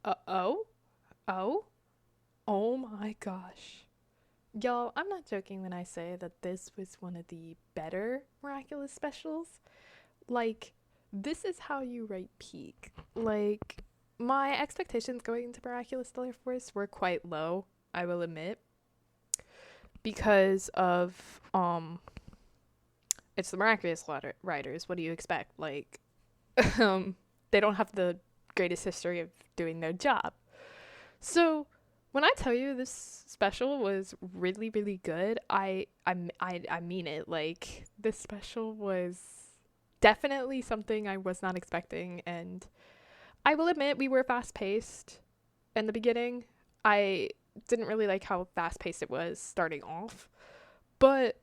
Oh? Oh? Oh my gosh. Y'all, I'm not joking when I say that this was one of the better Miraculous specials. Like, this is how you rate peak. Like, my expectations going into Miraculous Stellar Force were quite low, I will admit, because of, it's the Miraculous writers. What do you expect? Like, um, they don't have the greatest history of doing their job. So when I tell you this special was really really good, I mean it. Like this special was definitely something I was not expecting, and I will admit we were fast paced in the beginning. I didn't really like how fast paced it was starting off, but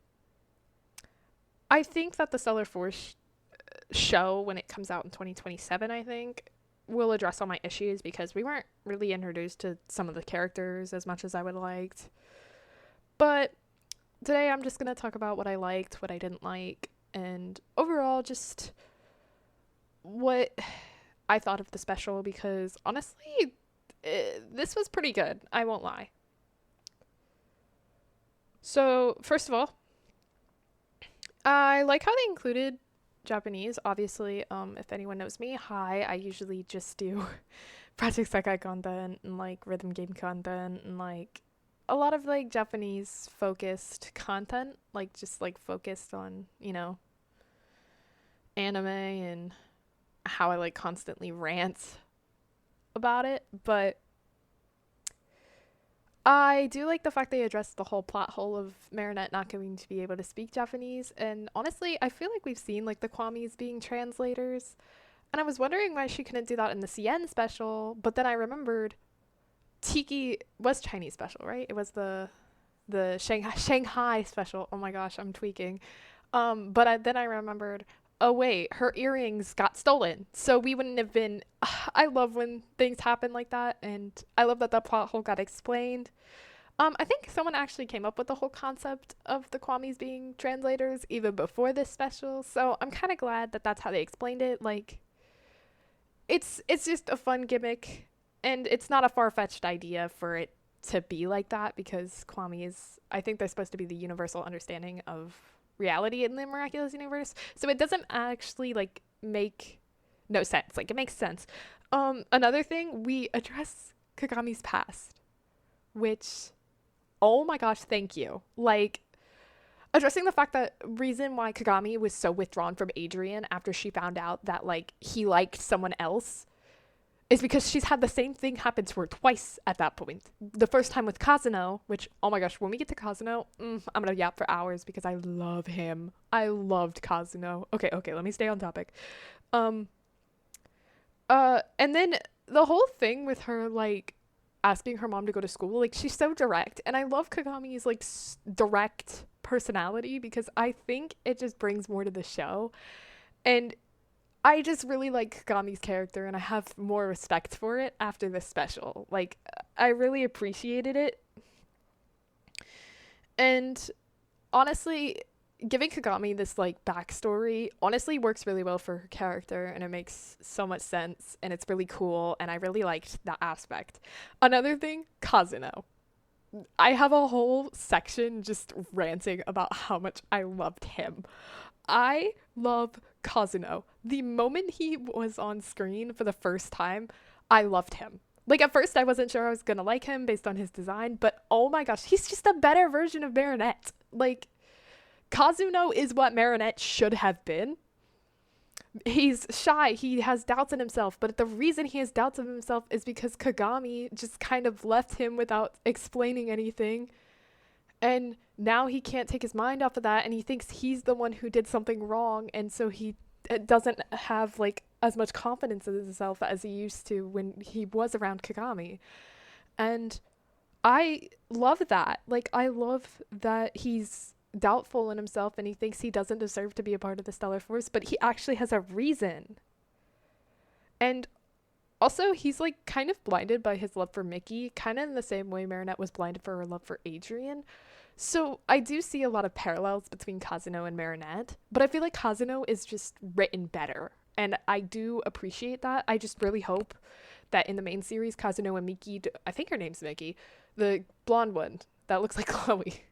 I think that the Stellar Force show when it comes out in 2027, I think, will address all my issues because we weren't really introduced to some of the characters as much as I would have liked. But today I'm just going to talk about what I liked, what I didn't like, and overall just what I thought of the special because honestly, this was pretty good. I won't lie. So, first of all, I like how they included Japanese. Obviously, if anyone knows me, hi, I usually just do Project Sekai content and like rhythm game content and like a lot of like Japanese focused content, like just like focused on, anime and how I like constantly rant about it. But I do like the fact they addressed the whole plot hole of Marinette not going to be able to speak Japanese. And honestly, I feel like we've seen like the Kwamis being translators. And I was wondering why she couldn't do that in the CN special. But then I remembered Tiki was Chinese special, right? It was the Shanghai special. Oh my gosh, I'm tweaking. Then I remembered, oh wait, her earrings got stolen, so we wouldn't have been. I love when things happen like that, and I love that the plot hole got explained. I think someone actually came up with the whole concept of the Kwamis being translators even before this special, so I'm kind of glad that that's how they explained it. Like, it's just a fun gimmick, and it's not a far fetched idea for it to be like that because Kwamis, I think they're supposed to be the universal understanding of reality in the miraculous universe. So it doesn't actually like make no sense. Like it makes sense. Another thing, we address Kagami's past, which oh my gosh, thank you. Like addressing the fact that reason why Kagami was so withdrawn from Adrian after she found out that like he liked someone else is because she's had the same thing happen to her twice at that point. The first time with Kazuno, which, oh my gosh, when we get to Kazuno, I'm gonna yap for hours because I love him. I loved Kazuno. Okay, let me stay on topic. Um, and then the whole thing with her, like, asking her mom to go to school, like, she's so direct. And I love Kagami's, like, direct personality because I think it just brings more to the show. And I just really like Kagami's character and I have more respect for it after this special. Like, I really appreciated it. And honestly, giving Kagami this like backstory honestly works really well for her character and it makes so much sense and it's really cool and I really liked that aspect. Another thing, Kazuno. I have a whole section just ranting about how much I loved him. I love Kazuno. The moment he was on screen for the first time, I loved him. Like at first I wasn't sure I was gonna like him based on his design, but oh my gosh, he's just a better version of Marinette. Like Kazuno is what Marinette should have been. He's shy, he has doubts in himself, but the reason he has doubts of himself is because Kagami just kind of left him without explaining anything. And now he can't take his mind off of that and he thinks he's the one who did something wrong and so he doesn't have like as much confidence in himself as he used to when he was around Kagami. And I love that. Like I love that he's doubtful in himself and he thinks he doesn't deserve to be a part of the Stellar Force, but he actually has a reason. And also, he's like kind of blinded by his love for Mickey, kind of in the same way Marinette was blinded for her love for Adrian. So I do see a lot of parallels between Kazuno and Marinette, but I feel like Kazuno is just written better. And I do appreciate that. I just really hope that in the main series, Kazuno and Miki, I think her name's Miki, the blonde one that looks like Chloe.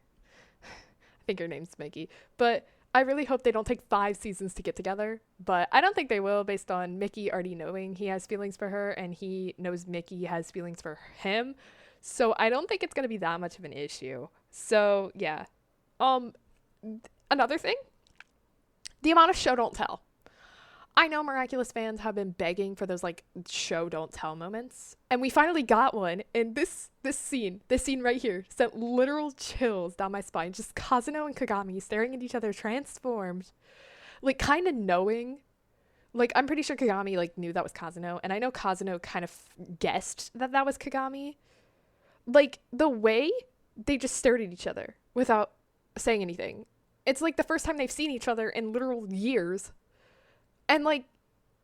I think her name's Miki. But I really hope they don't take 5 seasons to get together. But I don't think they will, based on Miki already knowing he has feelings for her, and he knows Miki has feelings for him. So I don't think it's going to be that much of an issue. So yeah. Another thing, the amount of show don't tell. I know Miraculous fans have been begging for those like show don't tell moments, and we finally got one. And this scene right here sent literal chills down my spine. Just Kazuno and Kagami staring at each other transformed, like kind of knowing. Like I'm pretty sure Kagami like knew that was Kazuno, and I know Kazuno kind of guessed that that was Kagami. Like the way they just stared at each other without saying anything. It's like the first time they've seen each other in literal years. And like,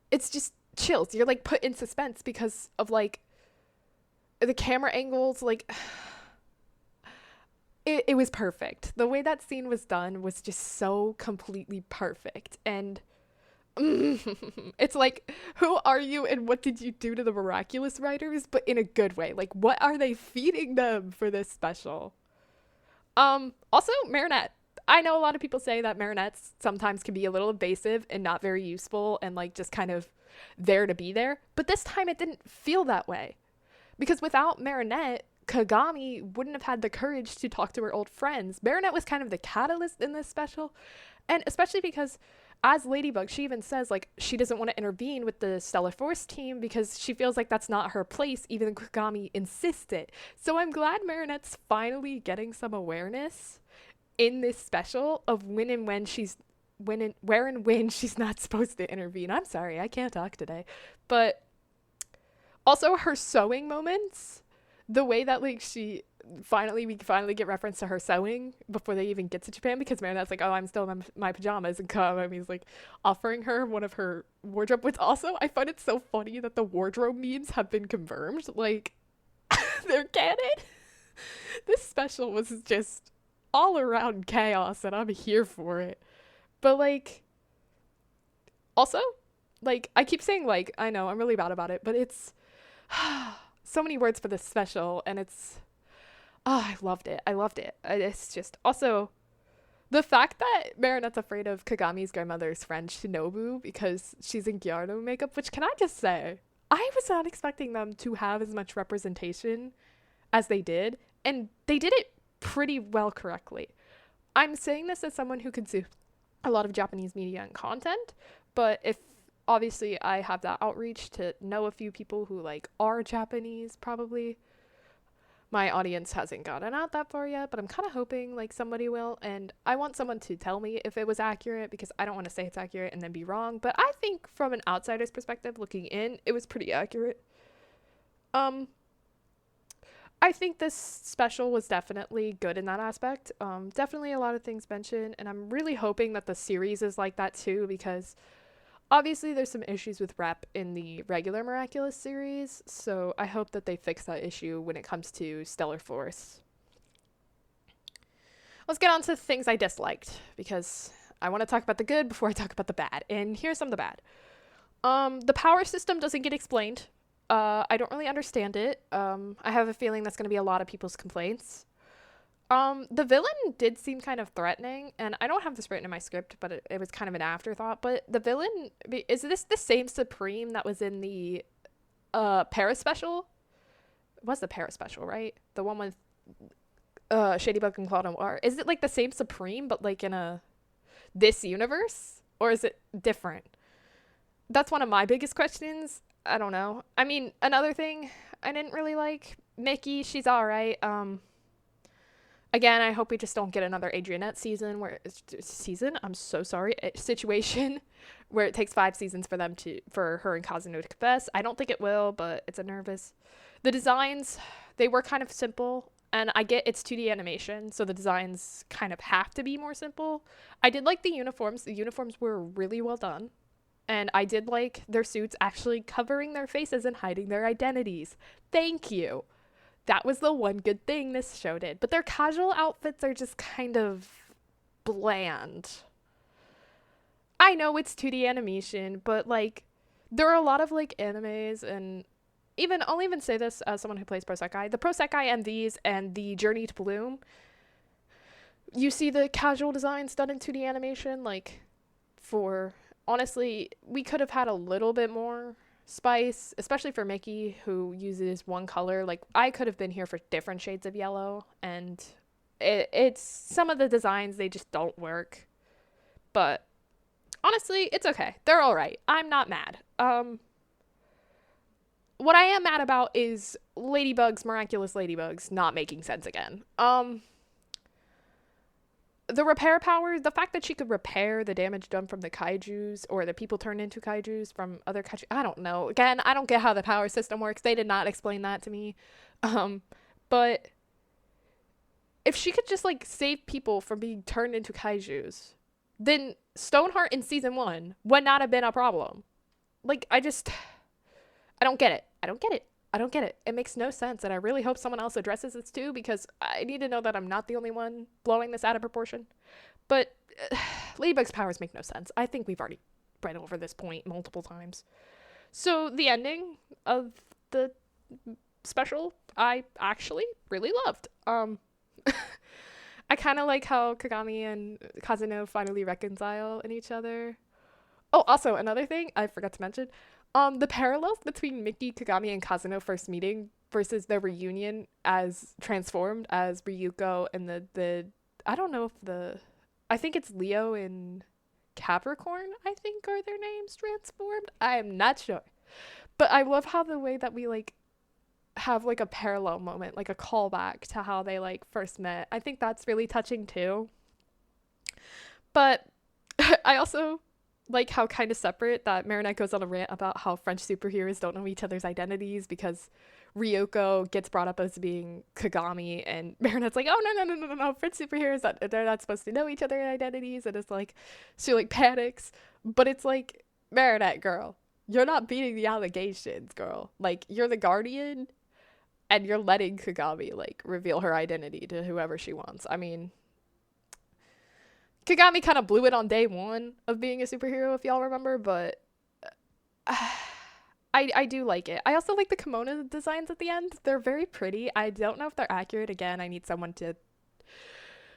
it's just chills. You're like put in suspense because of like the camera angles. Like, it was perfect. The way that scene was done was just so completely perfect. And it's like, who are you and what did you do to the Miraculous writers? But in a good way. Like, what are they feeding them for this special? Also, Marinette. I know a lot of people say that Marinettes sometimes can be a little evasive and not very useful and like just kind of there to be there. But this time it didn't feel that way. Because without Marinette, Kagami wouldn't have had the courage to talk to her old friends. Marinette was kind of the catalyst in this special. And especially because as Ladybug, she even says like she doesn't want to intervene with the Stellar Force team because she feels like that's not her place, even though Kagami insisted. So I'm glad Marinette's finally getting some awareness in this special of when and when she's where and when she's not supposed to intervene. I'm sorry, I can't talk today. But also her sewing moments, the way that like we finally get reference to her sewing before they even get to Japan, because Marinette's like, oh, I'm still in my pajamas, and Kagami's like offering her one of her wardrobe, which also I find it so funny that the wardrobe memes have been confirmed. Like they're canon. This special was just all around chaos, and I'm here for it. But like, also, like, I keep saying like, I know I'm really bad about it, but it's so many words for this special, and it's I loved it. It's just also the fact that Marinette's afraid of Kagami's grandmother's friend Shinobu because she's in Gyardo makeup, which, can I just say, I was not expecting them to have as much representation as they did, and they did it pretty well correctly. I'm saying this as someone who consumes a lot of Japanese media and content, but if obviously I have that outreach to know a few people who like are Japanese, probably my audience hasn't gotten out that far yet, but I'm kind of hoping like somebody will, and I want someone to tell me if it was accurate, because I don't want to say it's accurate and then be wrong. But I think from an outsider's perspective looking in, it was pretty accurate. I think this special was definitely good in that aspect. Definitely a lot of things mentioned, and I'm really hoping that the series is like that too, because obviously there's some issues with rep in the regular Miraculous series, so I hope that they fix that issue when it comes to Stellar Force. Let's get on to things I disliked, because I want to talk about the good before I talk about the bad, and here's some of the bad. The power system doesn't get explained. I don't really understand it. I have a feeling that's going to be a lot of people's complaints. The villain did seem kind of threatening, and I don't have this written in my script, but it was kind of an afterthought. But the villain, is this the same Supreme that was in the Paris special? It was the Paris special, right? The one with Shadybug and Claude Noir. Is it like the same Supreme, but like in this universe? Or is it different? That's one of my biggest questions. I don't know. I mean, another thing I didn't really like, Mickey, she's alright. Again, I hope we just don't get another Adrianette situation where it takes 5 seasons for her and Kazuno to confess. I don't think it will, but it's a nervous. The designs, they were kind of simple, and I get it's 2D animation, so the designs kind of have to be more simple. I did like the uniforms. The uniforms were really well done. And I did like their suits actually covering their faces and hiding their identities. Thank you. That was the one good thing this show did. But their casual outfits are just kind of bland. I know it's 2D animation, but like there are a lot of like animes and I'll even say this as someone who plays Pro Sekai. The Pro Sekai MVs and the Journey to Bloom, you see the casual designs done in 2D animation, like, for, honestly, we could have had a little bit more spice, especially for Mickey, who uses one color. Like, I could have been here for different shades of yellow, and it's, some of the designs, they just don't work. But, honestly, it's okay. They're alright. I'm not mad. What I am mad about is Miraculous Ladybugs not making sense again. The repair power, the fact that she could repair the damage done from the kaijus, or the people turned into kaijus from other kaiju, I don't know. Again, I don't get how the power system works. They did not explain that to me. But if she could just, like, save people from being turned into kaijus, then Stoneheart in season 1 would not have been a problem. Like, I don't get it. I don't get it. I don't get it. It makes no sense, and I really hope someone else addresses this too, because I need to know that I'm not the only one blowing this out of proportion. But Ladybug's powers make no sense. I think we've already read over this point multiple times. So the ending of the special, I actually really loved. I kind of like how Kagami and Kazuno finally reconcile in each other. Oh, also, another thing I forgot to mention. The parallels between Mickey, Kagami, and Kazuno first meeting versus their reunion as transformed as Ryuko and the I don't know if I think it's Leo and Capricorn, I think are their names transformed. I am not sure. But I love how the way that we, like, have, like, a parallel moment, like a callback to how they, like, first met. I think that's really touching too. But I also like how kind of separate that Marinette goes on a rant about how French superheroes don't know each other's identities, because Ryoko gets brought up as being Kagami, and Marinette's like, oh, no, French superheroes, they're not supposed to know each other's identities, and it's like, she, like, panics, but it's like, Marinette, girl, you're not beating the allegations, girl. Like, you're the guardian, and you're letting Kagami, like, reveal her identity to whoever she wants. I mean, Kagami kind of blew it on day 1 of being a superhero, if y'all remember, but I do like it. I also like the kimono designs at the end. They're very pretty. I don't know if they're accurate. Again, I need someone to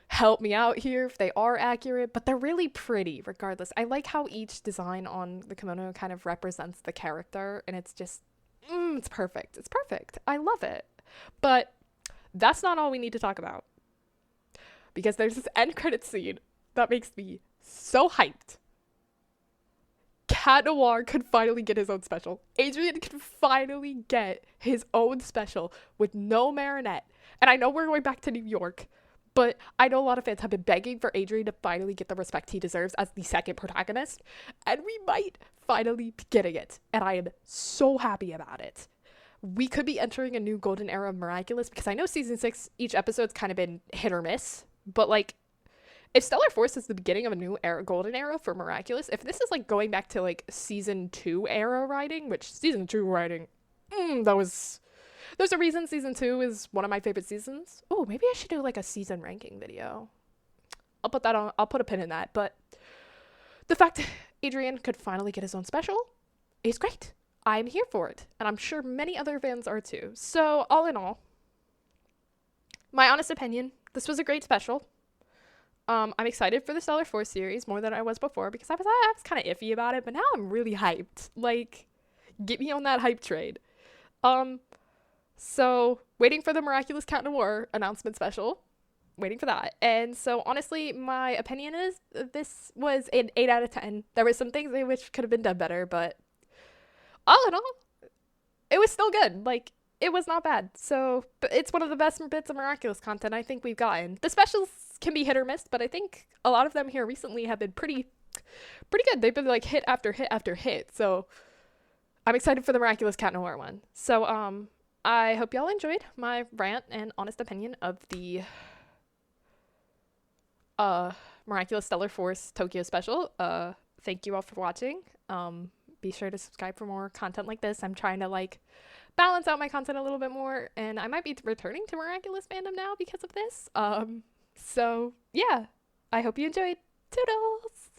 help me out here if they are accurate, but they're really pretty regardless. I like how each design on the kimono kind of represents the character, and it's just, it's perfect. It's perfect. I love it. But that's not all we need to talk about, because there's this end credit scene that makes me so hyped. Cat Noir could finally get his own special. Adrien could finally get his own special with no Marinette. And I know we're going back to New York, but I know a lot of fans have been begging for Adrien to finally get the respect he deserves as the second protagonist. And we might finally be getting it. And I am so happy about it. We could be entering a new golden era of Miraculous, because I know season 6, each episode's kind of been hit or miss. But, like, if Stellar Force is the beginning of a new era, golden era for Miraculous, if this is, like, going back to, like, season 2 era writing, which season 2 writing, there's a reason season 2 is one of my favorite seasons. Oh, maybe I should do, like, a season ranking video. I'll put a pin in that. But the fact Adrien could finally get his own special is great. I'm here for it. And I'm sure many other fans are too. So, all in all, my honest opinion, this was a great special. I'm excited for the Stellar Force series more than I was before, because I was kind of iffy about it, but now I'm really hyped. Like, get me on that hype train. So waiting for the Miraculous Cat Noir announcement special. Waiting for that. And so honestly, my opinion is this was an 8 out of 10. There were some things I wish could have been done better, but all in all, it was still good. Like, it was not bad. So, but it's one of the best bits of Miraculous content I think we've gotten. The specials can be hit or miss, but I think a lot of them here recently have been pretty good. They've been, like, hit after hit after hit. So I'm excited for the Miraculous Cat Noir one. So I hope y'all enjoyed my rant and honest opinion of the Miraculous Stellar Force Tokyo special. Thank you all for watching. Be sure to subscribe for more content like this. I'm trying to, like, balance out my content a little bit more, and I might be returning to Miraculous fandom now because of this. So yeah, I hope you enjoyed. Toodles!